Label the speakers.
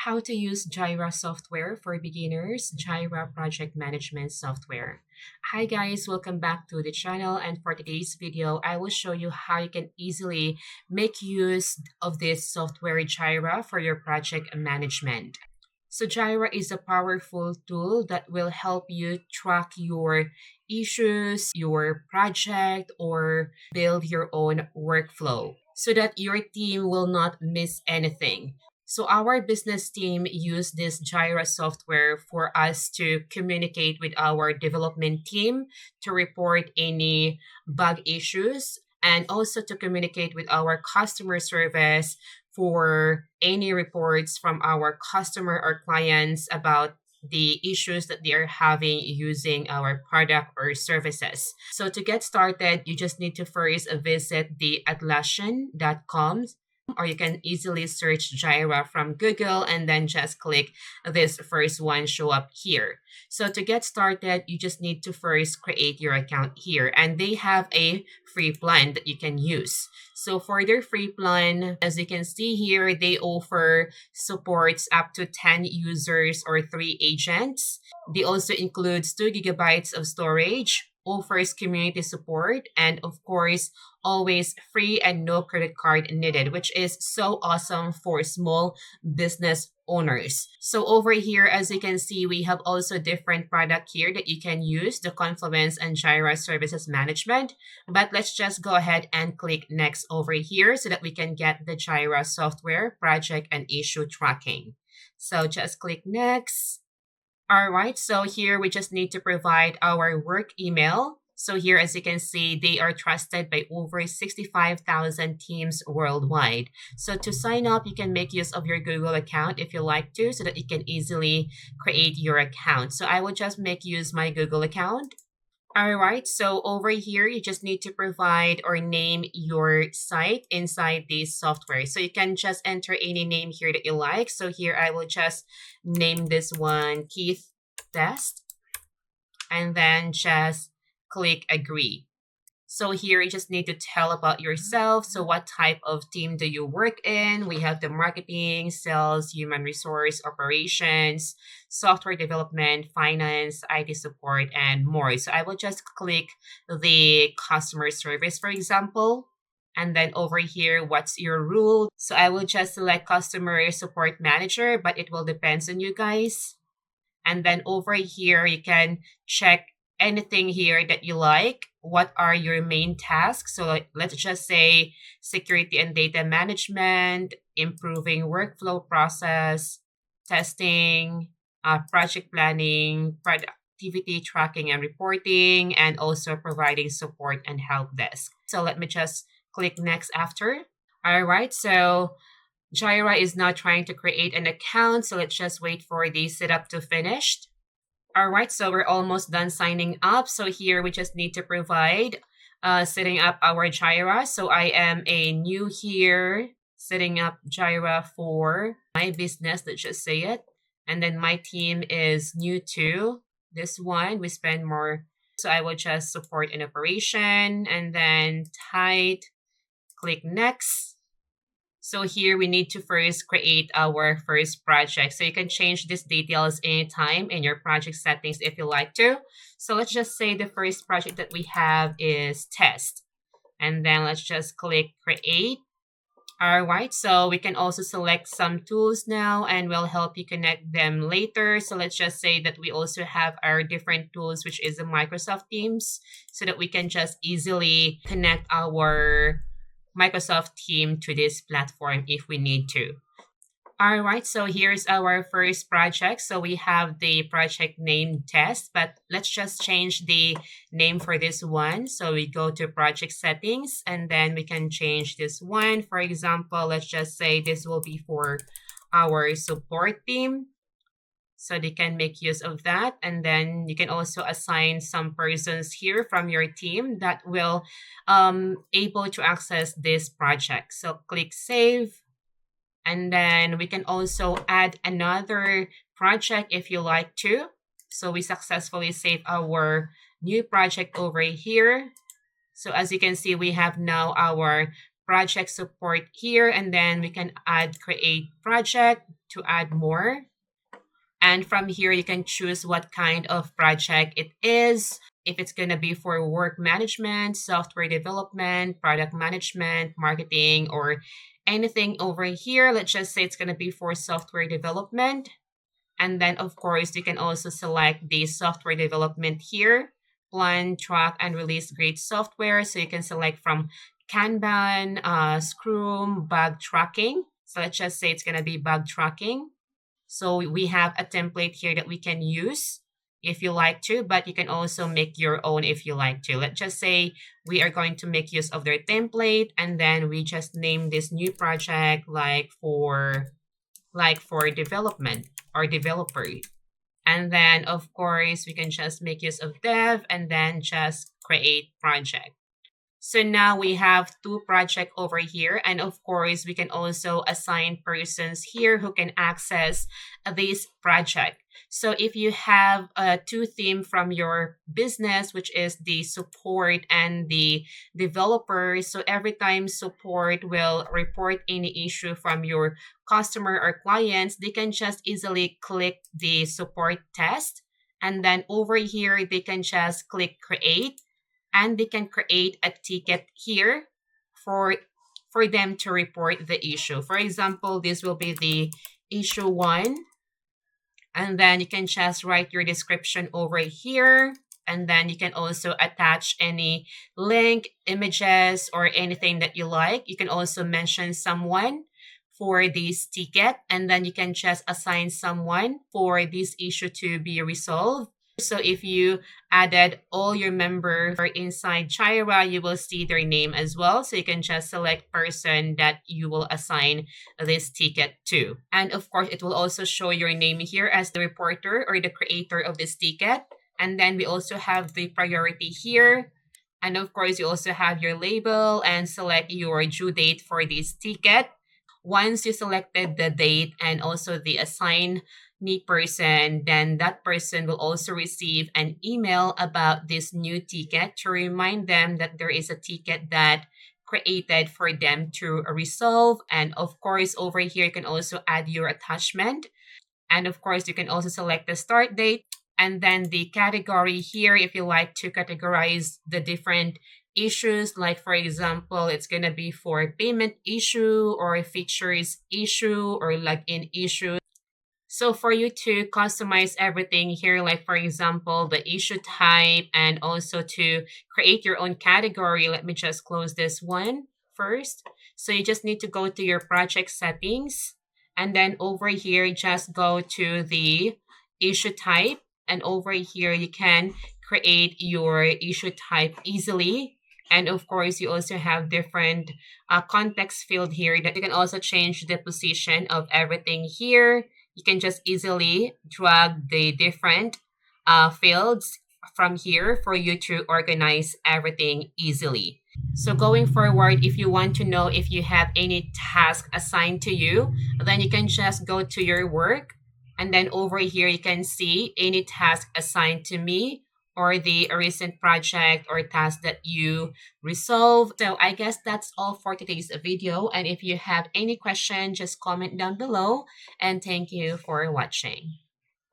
Speaker 1: How to use Jira software for beginners, Jira project management software. Hi guys, welcome back to the channel, and for today's video, I will show you how you can easily make use of this software Jira for your project management. So Jira is a powerful tool that will help you track your issues, your project, or build your own workflow so that your team will not miss anything. So our business team use this Jira software for us to communicate with our development team to report any bug issues and also to communicate with our customer service for any reports from our customer or clients about the issues that they are having using our product or services. So to get started, you just need to first visit the atlassian.com, or you can easily search Jira from Google and then just click this first one show up here. So to get started, you just need to first create your account here, and they have a free plan that you can use. So for their free plan, as you can see here, they offer supports up to 10 users or 3 agents. They also includes 2 gigabytes of storage, offers community support, and of course, always free and no credit card needed, which is so awesome for small business owners. So over here, as you can see, we have also different product here that you can use, the Confluence and Jira Services Management. But let's just go ahead and click next over here so that we can get the Jira software, project, and issue tracking. So just click next. All right, so here we just need to provide our work email. So here, as you can see, they are trusted by over 65,000 teams worldwide. So to sign up, you can make use of your Google account if you like to, so that you can easily create your account. So I will just make use my Google account. All right, so over here, you just need to provide or name your site inside this software. So you can just enter any name here that you like. So here I will just name this one Keith Test, and then just click agree. So here you just need to tell about yourself. So what type of team do you work in? We have the marketing, sales, human resource, operations, software development, finance, IT support, and more. So I will just click the customer service, for example. And then over here, what's your role? So I will just select customer support manager, but it will depend on you guys. And then over here, you can check anything here that you like. What are your main tasks? So let's just say security and data management, improving workflow process, testing, project planning, productivity tracking and reporting, and also providing support and help desk. So let me just click next after. All right, so Jira is now trying to create an account. So let's just wait for the setup to finish. All right, so we're almost done signing up. So here we just need to provide setting up our Jira. So I am a new here, setting up Jira for my business, let's just say it. And then my team is new to this one. We spend more. So I will just support an operation and then tight, click next. So here we need to first create our first project. So you can change these details anytime in your project settings if you like to. So let's just say the first project that we have is test. And then let's just click create. All right, so we can also select some tools now and we'll help you connect them later. So let's just say that we also have our different tools, which is the Microsoft Teams, so that we can just easily connect our Microsoft team to this platform if we need to. All right, so here's our first project. So we have the project name test, but let's just change the name for this one. So we go to project settings and then we can change this one. For example, let's just say this will be for our support team, so they can make use of that. And then you can also assign some persons here from your team that will able to access this project. So click save. And then we can also add another project if you like to. So we successfully save our new project over here. So as you can see, we have now our project support here, and then we can add create project to add more. And from here, you can choose what kind of project it is. If it's going to be for work management, software development, product management, marketing, or anything over here. Let's just say it's going to be for software development. And then, of course, you can also select the software development here, plan, track, and release great software. So you can select from Kanban, Scrum, bug tracking. So let's just say it's going to be bug tracking. So we have a template here that we can use if you like to, but you can also make your own if you like to. Let's just say we are going to make use of their template, and then we just name this new project like for development or developer. And then of course we can just make use of dev and then just create project. So now we have two projects over here. And of course, we can also assign persons here who can access this project. So if you have two theme from your business, which is the support and the developer, so every time support will report any issue from your customer or clients, they can just easily click the support test. And then over here, they can just click create, and they can create a ticket here for them to report the issue. For example, this will be the issue 1, and then you can just write your description over here, and then you can also attach any link, images, or anything that you like. You can also mention someone for this ticket, and then you can just assign someone for this issue to be resolved. So if you added all your members inside Jira, you will see their name as well. So you can just select person that you will assign this ticket to. And of course, it will also show your name here as the reporter or the creator of this ticket. And then we also have the priority here. And of course, you also have your label and select your due date for this ticket. Once you selected the date and also the assigned person, then that person will also receive an email about this new ticket to remind them that there is a ticket that created for them to resolve. And of course, over here, you can also add your attachment. And of course, you can also select the start date and then the category here if you like to categorize the different issues. Like for example, it's going to be for payment issue or features issue or login issue. So for you to customize everything here, like for example, the issue type and also to create your own category, let me just close this one first. So you just need to go to your project settings, and then over here, just go to the issue type, and over here, you can create your issue type easily. And of course, you also have different context field here that you can also change the position of everything here. You can just easily drag the different fields from here for you to organize everything easily. So going forward, if you want to know if you have any task assigned to you, then you can just go to your work. And then over here, you can see any task assigned to me or the recent project or task that you resolve. So I guess that's all for today's video. And if you have any question, just comment down below. And thank you for watching.